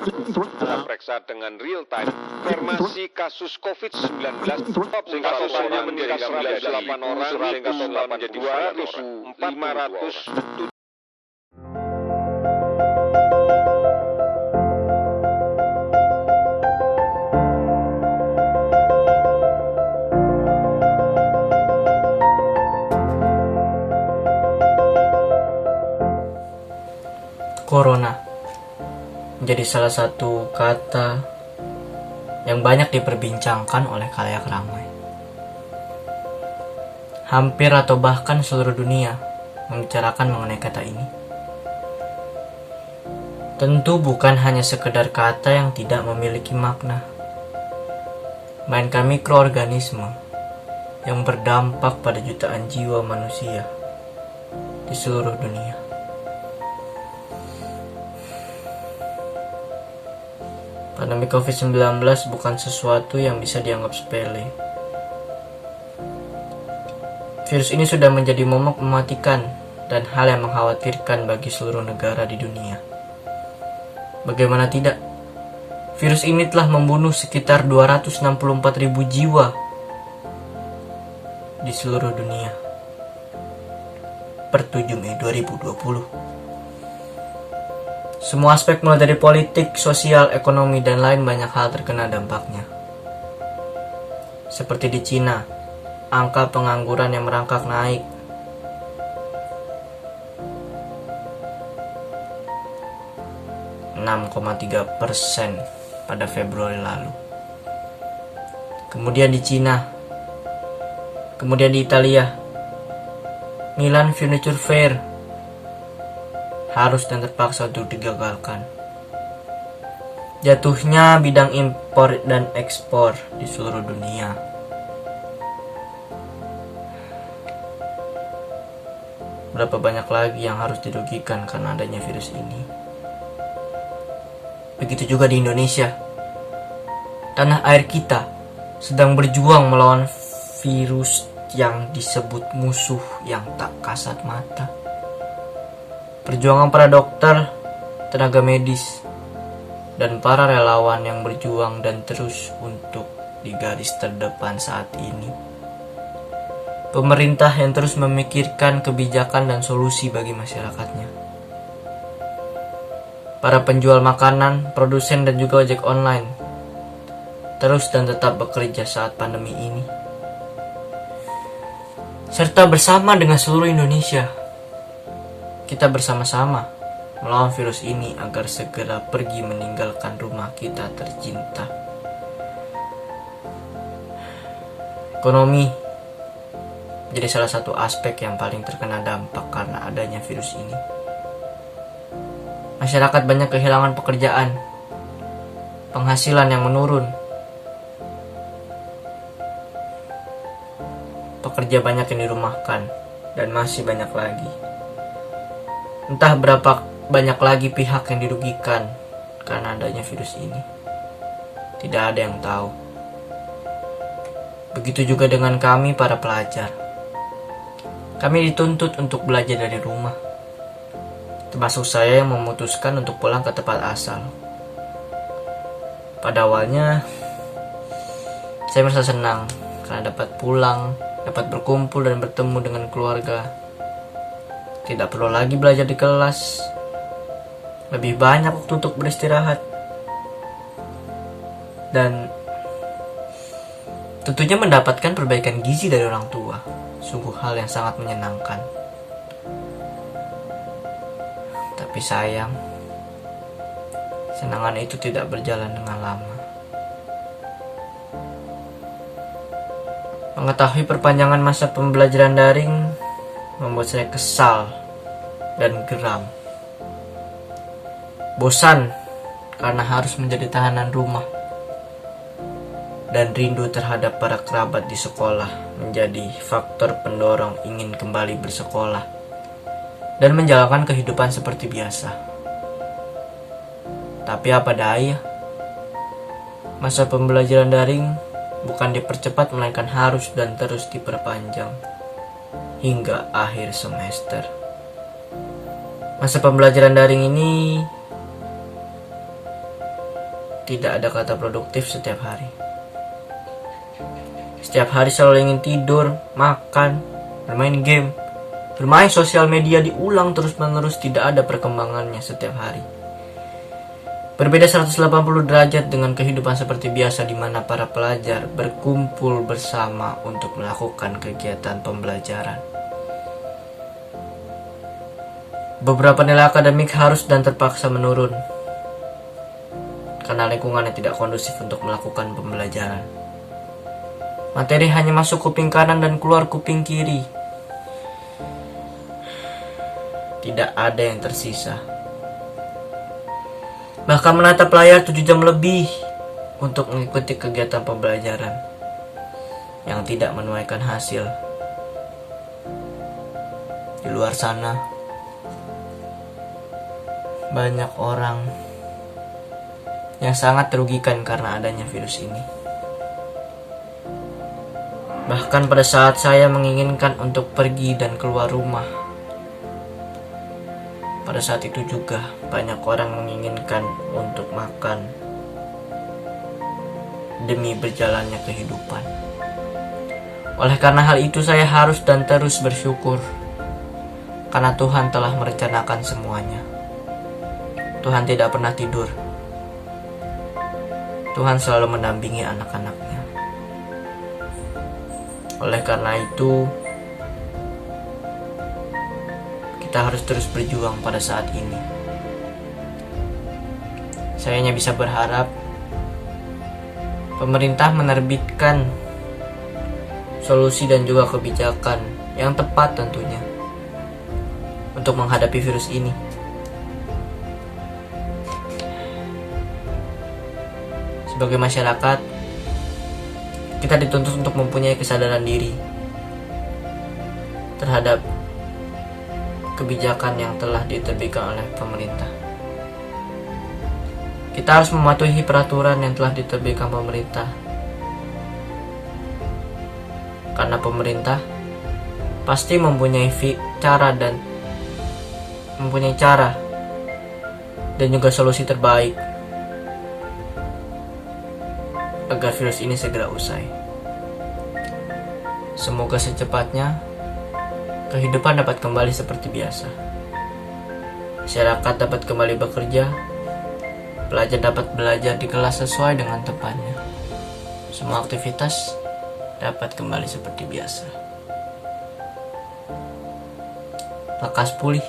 Kita periksa dengan real time informasi kasus COVID-19 kasusnya meningkat 108 orang sehingga total menjadi 500. Corona menjadi salah satu kata yang banyak diperbincangkan oleh khalayak ramai. Hampir atau bahkan seluruh dunia membicarakan mengenai kata ini. Tentu bukan hanya sekedar kata yang tidak memiliki makna, melainkan mikroorganisme yang berdampak pada jutaan jiwa manusia di seluruh dunia. Pandemi COVID-19 bukan sesuatu yang bisa dianggap sepele. Virus ini sudah menjadi momok mematikan dan hal yang mengkhawatirkan bagi seluruh negara di dunia. Bagaimana tidak? Virus ini telah membunuh sekitar 264.000 jiwa di seluruh dunia per 7 Mei 2020. Semua aspek mulai dari politik, sosial, ekonomi, dan lain banyak hal terkena dampaknya. Seperti di Cina, angka pengangguran yang merangkak naik. %6,3% pada Februari lalu. Kemudian di Cina, kemudian di Italia, Milan Furniture Fair harus dan terpaksa untuk digagalkan. Jatuhnya bidang impor dan ekspor di seluruh dunia. Berapa banyak lagi yang harus dirugikan karena adanya virus ini. Begitu juga di Indonesia. Tanah air kita sedang berjuang melawan virus yang disebut musuh yang tak kasat mata. Perjuangan para dokter, tenaga medis, dan para relawan yang berjuang dan terus untuk di garis terdepan saat ini. Pemerintah yang terus memikirkan kebijakan dan solusi bagi masyarakatnya. Para penjual makanan, produsen, dan juga ojek online terus dan tetap bekerja saat pandemi ini. Serta bersama dengan seluruh Indonesia, kita bersama-sama melawan virus ini agar segera pergi meninggalkan rumah kita tercinta. Ekonomi jadi salah satu aspek yang paling terkena dampak karena adanya virus ini. Masyarakat banyak kehilangan pekerjaan, penghasilan yang menurun. Pekerja banyak yang dirumahkan dan masih banyak lagi. Entah berapa banyak lagi pihak yang dirugikan karena adanya virus ini. Tidak ada yang tahu. Begitu juga dengan kami para pelajar. Kami dituntut untuk belajar dari rumah. Termasuk saya yang memutuskan untuk pulang ke tempat asal. Pada awalnya, saya merasa senang karena dapat pulang, dapat berkumpul dan bertemu dengan keluarga. Tidak perlu lagi belajar di kelas. Lebih banyak waktu untuk beristirahat. Dan tentunya mendapatkan perbaikan gizi dari orang tua. Sungguh hal yang sangat menyenangkan. Tapi sayang, senangan itu tidak berjalan dengan lama. Mengetahui perpanjangan masa pembelajaran daring membuat saya kesal dan geram. Bosan karena harus menjadi tahanan rumah. Dan rindu terhadap para kerabat di sekolah menjadi faktor pendorong ingin kembali bersekolah dan menjalankan kehidupan seperti biasa. Tapi apa daya, masa pembelajaran daring bukan dipercepat melainkan harus dan terus diperpanjang hingga akhir semester. Masa pembelajaran daring ini tidak ada kata produktif setiap hari. Setiap hari selalu ingin tidur, makan, bermain game, bermain sosial media diulang terus-menerus, tidak ada perkembangannya setiap hari. Berbeda 180 derajat dengan kehidupan seperti biasa di mana para pelajar berkumpul bersama untuk melakukan kegiatan pembelajaran. Beberapa nilai akademik harus dan terpaksa menurun karena lingkungannya tidak kondusif untuk melakukan pembelajaran. Materi hanya masuk kuping kanan dan keluar kuping kiri. Tidak ada yang tersisa. Bahkan menatap layar 7 jam lebih untuk mengikuti kegiatan pembelajaran yang tidak menuaikan hasil. Di luar sana, banyak orang yang sangat terugikan karena adanya virus ini. Bahkan pada saat saya menginginkan untuk pergi dan keluar rumah, pada saat itu juga banyak orang menginginkan untuk makan demi berjalannya kehidupan. Oleh karena hal itu saya harus dan terus bersyukur karena Tuhan telah merencanakan semuanya. Tuhan tidak pernah tidur. Tuhan selalu mendampingi anak-anaknya. Oleh karena itu, kita harus terus berjuang pada saat ini. Saya hanya bisa berharap pemerintah menerbitkan solusi dan juga kebijakan yang tepat tentunya untuk menghadapi virus ini. Sebagai masyarakat, kita dituntut untuk mempunyai kesadaran diri terhadap kebijakan yang telah diterbitkan oleh pemerintah. Kita harus mematuhi peraturan yang telah diterbitkan pemerintah, karena pemerintah pasti mempunyai cara dan juga solusi terbaik agar virus ini segera usai. Semoga secepatnya kehidupan dapat kembali seperti biasa. Masyarakat dapat kembali bekerja, pelajar dapat belajar di kelas sesuai dengan tempatnya. Semua aktivitas dapat kembali seperti biasa. Lekas pulih